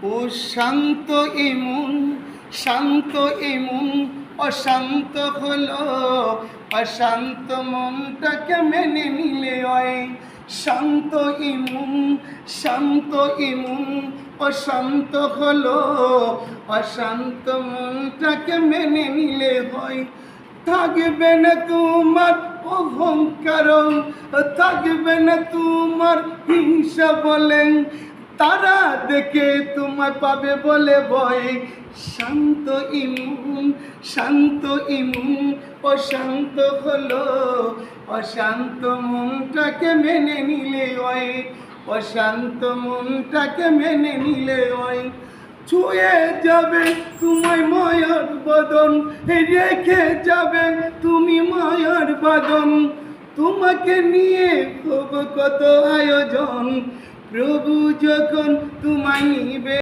ও শান্ত এমন, শান্ত এমন অশান্ত হলো, অশান্ত মনটাকে মেনে নিলে হয়। শান্ত এমন, শান্ত এমন অশান্ত হলো, অশান্ত মনটাকে মেনে নিলে হয়। থাকবে না তোমার অহংকার, থাকবে না তোমার হিংসা বলেন, তারা দেখে তোমায় পাবে বলে ভয়। শান্ত ইমুন, শান্ত ইমুন অশান্ত হলো, অশান্ত মনটাকে মেনে নিলে হয়, অশান্ত মনটাকে মেনে নিলে হয়। ছুঁয়ে যাবে তোমায় মায়ার বদন, রেখে যাবে তুমি মায়ার বাঁধন। তোমাকে নিয়ে হবে কত আয়োজন, প্রভু যখন তোমায় নিবে।